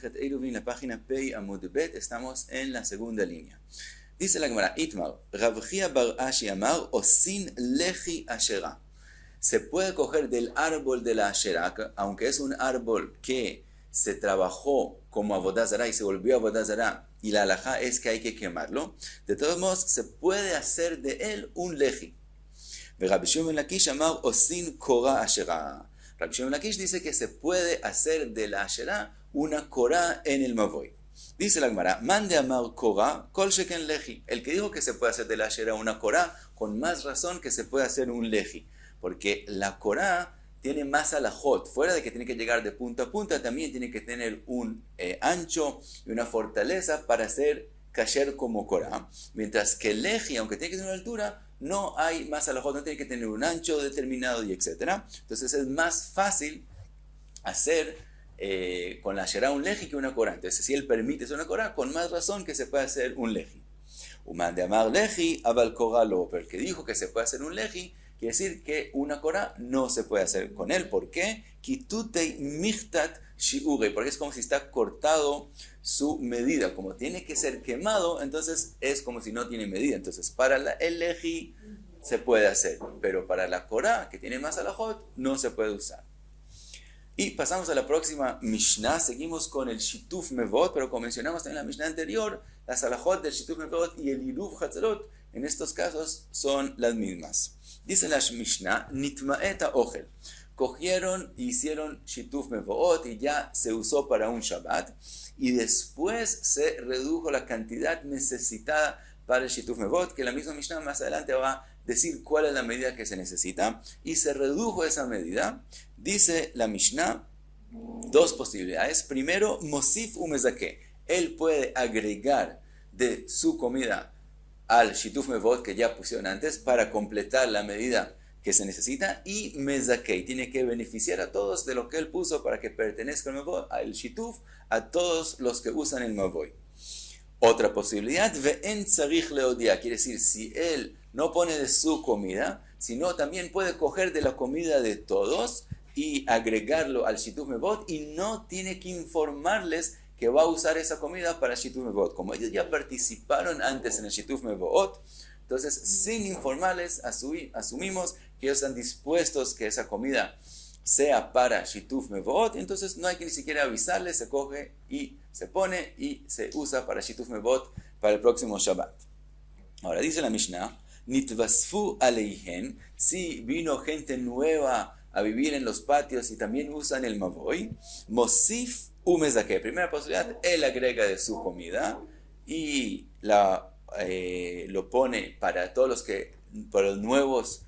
Masejet Eruvin, la página Pei Amud Bet, estamos en la segunda línea. Dice la Gemara, Itmar, Rav Chia bar Ashi amar, osin leji ashera. Se puede coger del árbol de la ashera, aunque es un árbol que se trabajó como avodah zará y se volvió avodah zará, y la halajá es que hay que quemarlo. De todos modos, se puede hacer de él un leji. Rabbi Shimon ben Lakish amar, osin korah ashera. Rabbi Shimon ben Lakish dice que se puede hacer de la ashera una korah en el mavoy. Dice la Gemara, mande amar korah, kol sheken leji. El que dijo que se puede hacer de la ashera una korah, con más razón que se puede hacer un leji. Porque la korah tiene más alajot. Fuera de que tiene que llegar de punta a punta, también tiene que tener un ancho y una fortaleza para ser kasher como korah. Mientras que el leji, aunque tiene que tener una altura, no hay más alajot, no tiene que tener un ancho determinado y etc. Entonces es más fácil hacer con la ashera un leji que una korah. Entonces si él permite hacer una korah, con más razón que se puede hacer un leji. Uman de amar leji, aval korah lo. Pero el que dijo que se puede hacer un leji, quiere decir que una korah no se puede hacer con él. ¿Por qué? Kitutei michtat shiure, porque es como si está cortado su medida. Como tiene que ser quemado, entonces es como si no tiene medida. Entonces para el leji se puede hacer, pero para la korah, que tiene más alajot, no se puede usar. Y pasamos a la próxima Mishnah. Seguimos con el Shituf Mevot, pero como mencionamos en la Mishnah anterior, las alajot del Shituf Mevot y el Iruv Hatzarot, en estos casos son las mismas. Dice la Mishnah, Nitmaeta Ochel. Cogieron y hicieron Shituf Mevot y ya se usó para un Shabbat. Y después se redujo la cantidad necesitada para el Shituf Mevot, que la misma Mishnah más adelante va a decir cuál es la medida que se necesita. Y se redujo esa medida. Dice la Mishnah, dos posibilidades. Primero, Mosif umezake. Él puede agregar de su comida al Shituf Mevot que ya pusieron antes para completar la medida que se necesita, y mezakei, tiene que beneficiar a todos de lo que él puso para que pertenezca al Mevot, al Shituf, a todos los que usan el Mavoy. Otra posibilidad, ve'en tzarich leodia, quiere decir, si él no pone de su comida, sino también puede coger de la comida de todos y agregarlo al Shituf Mevot, y no tiene que informarles que va a usar esa comida para Shituf Mevot. Como ellos ya participaron antes en el Shituf Mevot, entonces sin informarles asumimos que ellos están dispuestos que esa comida sea para Shituf Mevot, entonces no hay que ni siquiera avisarles, se coge y se pone y se usa para Shituf Mevot para el próximo Shabbat. Ahora dice la Mishnah, Nitvasfu aleihen, si vino gente nueva a vivir en los patios y también usan el Mavoy, Mosif umezake. Primera posibilidad, él agrega de su comida y lo pone para todos para los nuevos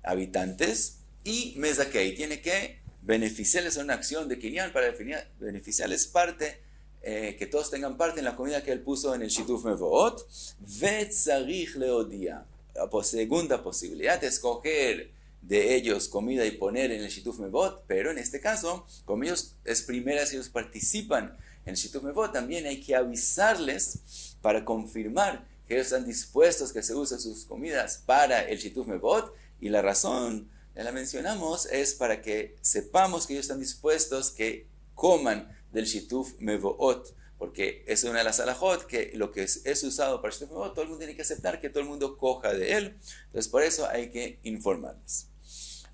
habitantes, y mezakei, tiene que beneficiarles en una acción de kinyan para beneficiarles parte, que todos tengan parte en la comida que él puso en el Shituf Mevot. Vetzarich leodia. La segunda posibilidad es coger de ellos comida y poner en el Shituf Mevot, pero en este caso, como ellos es primera vez que ellos participan en el Shituf Mevot, también hay que avisarles para confirmar que ellos están dispuestos que se usen sus comidas para el Shituf Mevot, y la razón, la mencionamos, es para que sepamos que ellos están dispuestos que coman del Shituf Mevot, porque es una de las alajot, que lo que es usado para el Shituf Mevot, todo el mundo tiene que aceptar que todo el mundo coja de él, entonces por eso hay que informarles.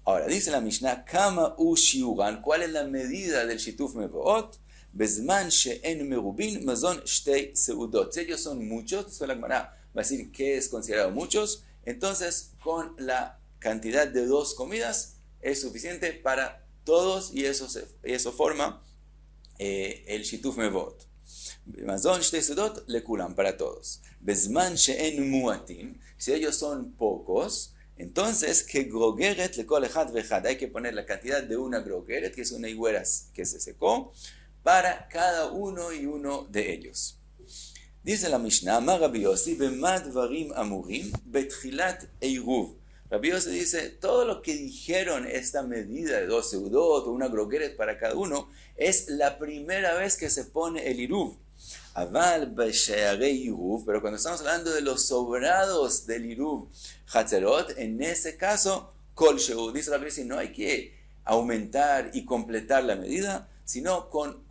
Ahora, dice la Mishnah, Kama u shiuran, ¿cuál es la medida del Shituf Mevot? Bezman she'en merubin mazon shtei seudot. Si ellos son muchos, después la Gemara va a decir que es considerado muchos, entonces con la cantidad de 2 comidas es suficiente para todos, y eso forma el Shituf Mevot. Mazon shtei seudot lekulam, para todos. Bezman she'en muatim, si ellos son pocos, entonces, que grogeret lekol echad vechad, hay que poner la cantidad de una grogeret, que es una higuera que se secó, para cada uno y uno de ellos. Dice la Mishnah, Amar Rabbi Yossi, bema dvarim amurim betchilat eiruv. Rabbi Yossi dice, todo lo que dijeron esta medida de 2 seudot o una grogeret para cada uno, es la primera vez que se pone el iruv. Aval b'shearei iruv, pero cuando estamos hablando de los sobrados del iruv hatzerot, en ese caso, kol sheu, dice Rabbi Yossi, no hay que aumentar y completar la medida, sino con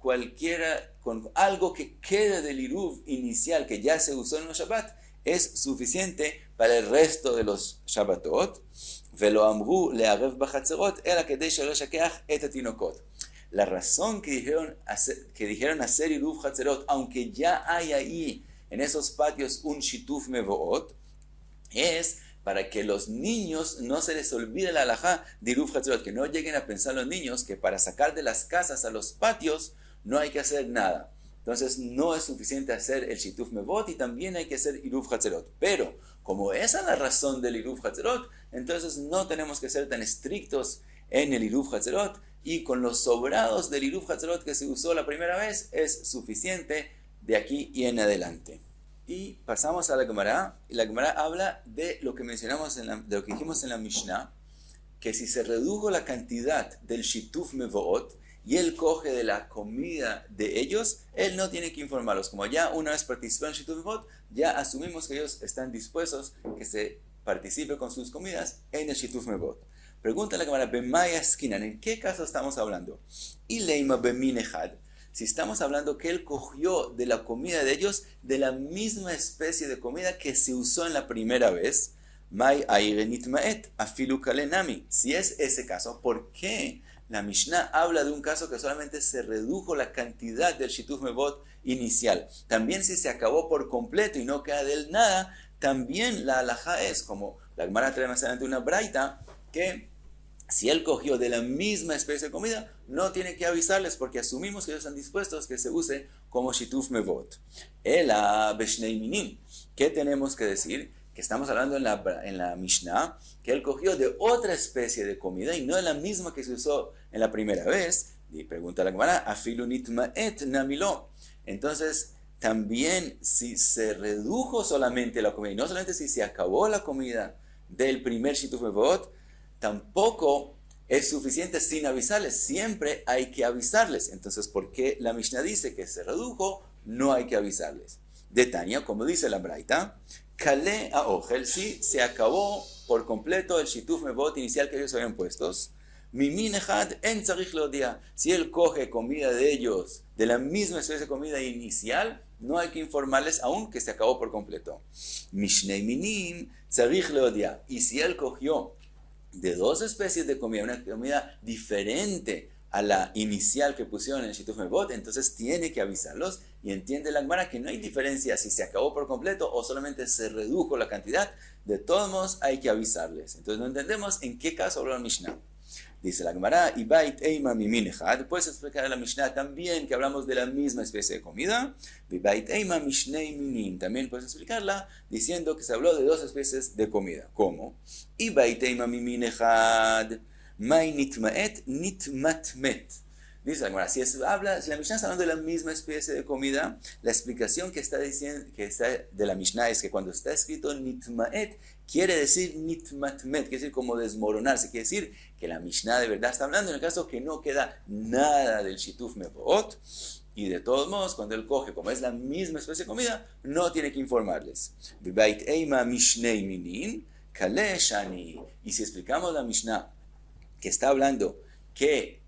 algo que quede del Iruv inicial que ya se usó en los Shabbat, es suficiente para el resto de los Shabbatot. ולא אמרו לערב בחצרות, אלא כדי שלא שכח את התינוקות. La razón que dijeron hacer Iruv Hatzerot, aunque ya hay ahí en esos patios un Shituf Mevoot, es para que los niños no se les olvide la halajá de Iruv Hatzerot, que no lleguen a pensar los niños que para sacar de las casas a los patios no hay que hacer nada. Entonces no es suficiente hacer el Shituf Mevot y también hay que hacer Iruv Hatzerot. Pero como esa es la razón del Iruv Hatzerot, entonces no tenemos que ser tan estrictos en el Iruv Hatzerot, y con los sobrados del Iruv Hatzerot que se usó la primera vez es suficiente de aquí y en adelante. Y pasamos a la Gemara, y la Gemara habla de lo que mencionamos, de lo que dijimos en la Mishnah, que si se redujo la cantidad del Shituf Mevoot, y él coge de la comida de ellos, él no tiene que informarlos. Como ya una vez participó en Shituf Mevot, ya asumimos que ellos están dispuestos que se participe con sus comidas en el Shituf Mevot. Pregunta la Gemara, Bemaya Skinan, ¿en qué caso estamos hablando? Y Leima Beminehad, si estamos hablando que él cogió de la comida de ellos, de la misma especie de comida que se usó en la primera vez, Mai Airenit Maet, Afilu Kalenami. Si es ese caso, ¿por qué la Mishnah habla de un caso que solamente se redujo la cantidad del Shituf Mevot inicial? También si se acabó por completo y no queda del nada, también la halajá es, como la Gemara trae más adelante una braita, que si él cogió de la misma especie de comida, no tiene que avisarles porque asumimos que ellos están dispuestos que se use como Shituf Mevot. Ela Beshnei Minim, ¿qué tenemos que decir? Que estamos hablando en la Mishnah, que él cogió de otra especie de comida y no de la misma que se usó en la primera vez. Y pregunta la Gemara, afilu nitmaet namilo. Entonces, también si se redujo solamente la comida, y no solamente si se acabó la comida del primer Shituf Mevot, tampoco es suficiente sin avisarles. Siempre hay que avisarles. Entonces, ¿por qué la Mishnah dice que se redujo? No hay que avisarles. De Tania, como dice la Braita, Kale a Ojel, si se acabó por completo el Shituf Mevot inicial que ellos habían puestos, Mimin Echad en Tzarich Leodia, si él coge comida de ellos, de la misma especie de comida inicial, no hay que informarles aún que se acabó por completo. Mishnei Minim Tzarich Leodia, y si él cogió de dos especies de comida, una comida diferente a la inicial que pusieron en el Shituf Mevot, entonces tiene que avisarlos, y entiende la Gemara que no hay diferencia si se acabó por completo o solamente se redujo la cantidad. De todos modos hay que avisarles. Entonces no entendemos en qué caso habló la Mishnah. Dice la Gemara, Ibait Eima Mimin Echad, puedes explicar en la Mishnah también que hablamos de la misma especie de comida. Ibait Eima Mishnei Minim, también puedes explicarla diciendo que se habló de dos especies de comida. ¿Cómo? Ibait Eima Mimin Echad, Mai Nitmaet Nitmatmet. Dice la Gemara, si la Mishnah está hablando de la misma especie de comida, la explicación que está diciendo de la Mishnah es que cuando está escrito Nitmaet, quiere decir Nitmatmet, quiere decir como desmoronarse, quiere decir que la Mishnah de verdad está hablando en el caso que no queda nada del Shituf Mevot, y de todos modos, cuando él coge, como es la misma especie de comida, no tiene que informarles. V'bait eima mishnei minin, kale shani. Y si explicamos la Mishnah que está hablando que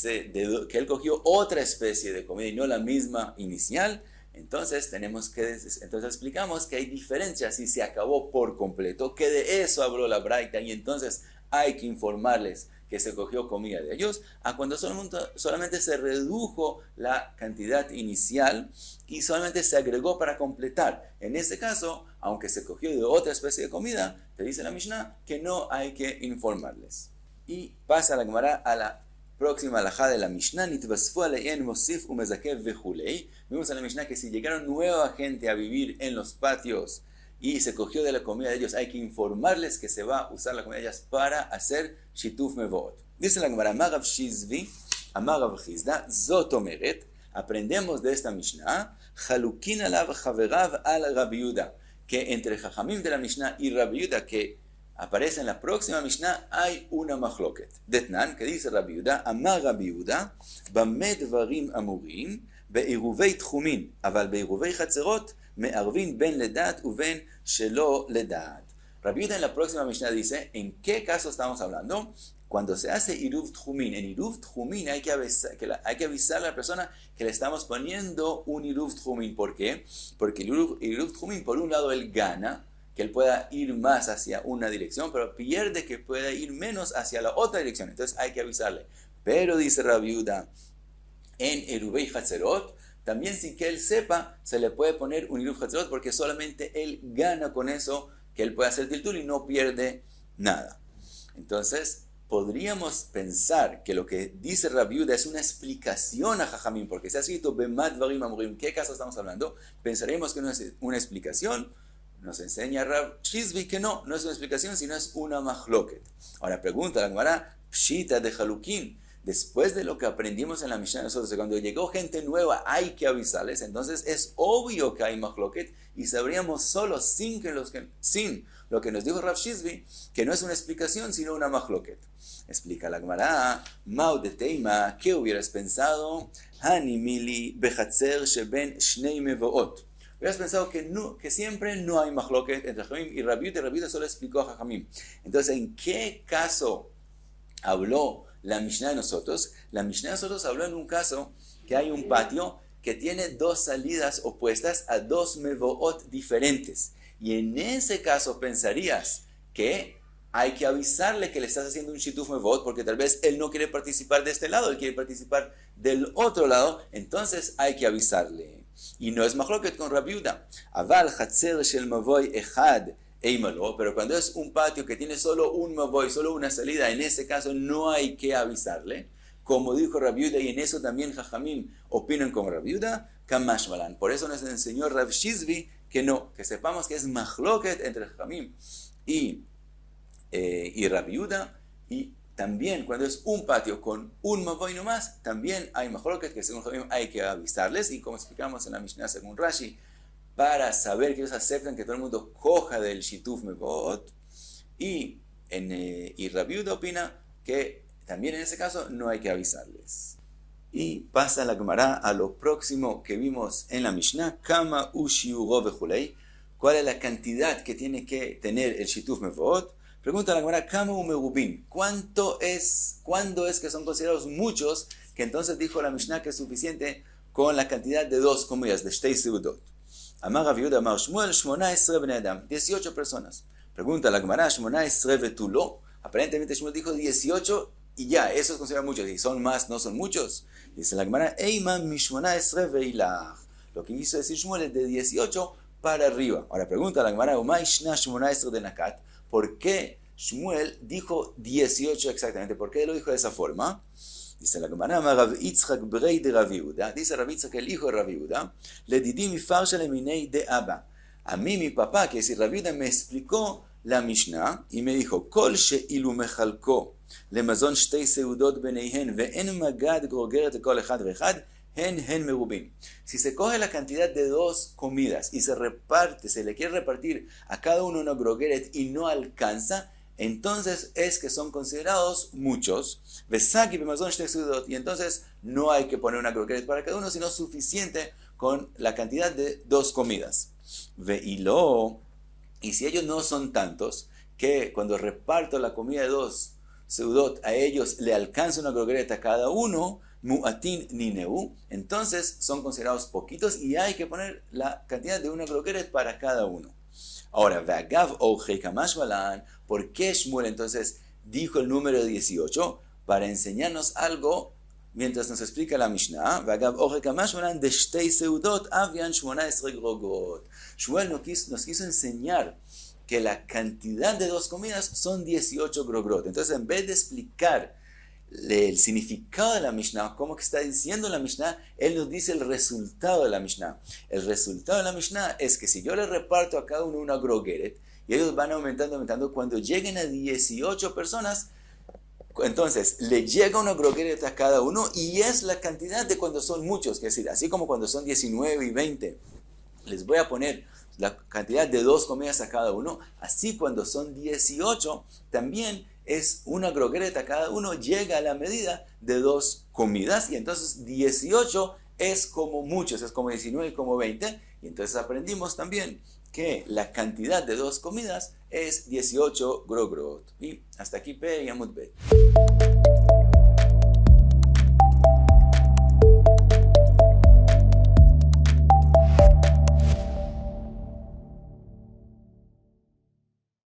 él cogió otra especie de comida y no la misma inicial, entonces explicamos que hay diferencias si se acabó por completo, que de eso habló la Braita, y entonces hay que informarles que se cogió comida de ellos, a cuando solamente se redujo la cantidad inicial y solamente se agregó para completar. En este caso, aunque se cogió de otra especie de comida, te dice la Mishnah que no hay que informarles. Y pasa la Gemara a la próxima halajá de la Mishnah, Nitvasfu alein mosif umezakev vejulei. Vimos en la Mishnah que si llegaron nueva gente a vivir en los patios y se cogió de la comida de ellos, hay que informarles que se va a usar la comida de ellas para hacer Shituf Mevot. Dice la Gemara, Amar Rav Shizvi, Amar Rav Chizda, Zot omeret, aprendemos de esta Mishnah, Chalukin alav chaverav al Rabbi Yehuda, que entre Jajamim de la Mishnah y Rabbi Yehuda, que aparece en la próxima Mishnah, hay una machloket. Detnan, que dice Rabbi Yehuda, Amar Rabbi Yehuda, Bameh dvarim amurim, be'iruvei tchumin, aval be'iruvei chatzerot, me'arvin ben ledat uben shelo ledat. Rabbi Yehuda en la próxima Mishnah dice, ¿en qué caso estamos hablando? cuando se hace Iruv Tjumin, en Iruv Tjumin hay que avisar a la persona que le estamos poniendo un Iruv Tjumin. ¿Por qué? Porque el Iruv Tjumin, por un lado, él gana, que él pueda ir más hacia una dirección, pero pierde que pueda ir menos hacia la otra dirección. Entonces hay que avisarle. Pero dice Rabbi Yehuda, en Erubei Hatzerot, también sin que él sepa, se le puede poner un Iruv Hatzerot, porque solamente él gana con eso, que él puede hacer Tiltul y no pierde nada. Entonces, podríamos pensar que lo que dice Rabbi Yehuda es una explicación a Jajamim, porque se ha escrito Bemad Dvarim Amurim. ¿Qué caso estamos hablando? Pensaremos que no es una explicación. Nos enseña Rav Shizvi que no es una explicación, sino es una machloket. Ahora pregunta la Gemara, Pshita de Halukin. Después de lo que aprendimos en la Mishnah nosotros, cuando llegó gente nueva hay que avisarles, entonces es obvio que hay machloket y sabríamos solo sin lo que nos dijo Rav Shizvi, que no es una explicación, sino una machloket. Explica la Gemara, Mau de Teima, ¿qué hubieras pensado? Hanimili bechatzer sheben shnei mevoot. Hubieras pensado que siempre no hay machloket entre Jajamim y Rabbi Yehuda solo explicó a Jajamim. Entonces, ¿en qué caso habló la Mishnah de nosotros? La Mishnah de nosotros habló en un caso que hay un patio que tiene dos salidas opuestas a dos mevoot diferentes. Y en ese caso pensarías que hay que avisarle que le estás haciendo un shituf mevoot porque tal vez él no quiere participar de este lado, él quiere participar del otro lado, entonces hay que avisarle. Y no es machloket con Rabbi Yehuda. Aval chatzer shel mavoy echad eimalo, pero cuando es un patio que tiene solo un mavoy, solo una salida, en ese caso no hay que avisarle. Como dijo Rabbi Yehuda, y en eso también Jajamim opinan como Rabbi Yehuda, kamash malan. Por eso nos enseñó Rav Shizvi que no, que sepamos que es machloket entre Jajamim y Rabbi Yehuda, y también cuando es un patio con un mavoy nomás, también hay machloket que según Jajamim hay que avisarles, y como explicamos en la Mishnah según Rashi, para saber que ellos aceptan que todo el mundo coja del shituf mevot, y Rabbi Yehuda opina que también en ese caso no hay que avisarles. Y pasa la Gemara a lo próximo que vimos en la Mishnah, Kama ushiuro vechulei, ¿cuál es la cantidad que tiene que tener el shituf mevot? Pregunta la Gemara, Kama umerubin, ¿cuándo es que son considerados muchos? Que entonces dijo la Mishnah que es suficiente con la cantidad de dos comidas, de shtei seudot. Amar Rav Yehuda, Amar Shmuel, 18 bnei adam, 18 personas. Pregunta la Gemara, 18 vetulo, aparentemente Shmuel dijo 18 y ya, eso es considerado muchos. Y son más, no son muchos. Dice la Gemara, Eiman mi 18 veilach. Lo que quiso decir Shmuel es de 18 para arriba. Ahora pregunta la Gemara, Umay shna 18 de nakat. ¿Por qué Shmuel dijo 18 exactamente? ¿Por qué lo dijo de esa forma? Dice la Gemara, Rav Yitzchak brei de Rav Yehuda. Dice Rav Yitzchak, el hijo de Rav Yehuda, le didi mi farsha le minei de Abba. A mí mi papá, que es Rav Yehuda, me explicó la Mishnah y me dijo, Kol she'ilu mechalko למזון שתי סעודות ביניהן ואין מגד גרוגרת לכל אחד ואחד, הן מרובים. Si se coge la cantidad de dos comidas y se le quiere repartir a cada uno una grogeret y no alcanza, entonces es que son considerados muchos. Vesaki bemazon shtei seudot, y entonces no hay que poner una grogeret para cada uno, sino suficiente con la cantidad de dos comidas. Veilo, y si ellos no son tantos, que cuando reparto la comida de dos seudot, a ellos le alcanza una grogeret a cada uno, mu'atin nineu, entonces son considerados poquitos y hay que poner la cantidad de una grogeret para cada uno. Ahora, ve'agav ochei kamash malan, ¿por qué Shmuel entonces dijo el número 18? Para enseñarnos algo mientras nos explica la Mishnah. Ve'agav ochei kamash malan de shtei seudot avian 18 grogot. Shmuel nos quiso enseñar que la cantidad de dos comidas son 18 grogrot. Entonces, en vez de explicar el significado de la Mishnah, cómo que está diciendo la Mishnah, él nos dice el resultado de la Mishnah. El resultado de la Mishnah es que si yo le reparto a cada uno una grogeret, y ellos van aumentando, cuando lleguen a 18 personas, entonces le llega una grogeret a cada uno, y es la cantidad de cuando son muchos, es decir, así como cuando son 19 y 20, les voy a poner la cantidad de dos comidas a cada uno, así cuando son 18, también es una grogeret a cada uno, llega a la medida de dos comidas, y entonces 18 es como muchos, es como 19 y como 20, y entonces aprendimos también que la cantidad de 2 comidas es 18 grogrot. Y hasta aquí P y Amud Bet.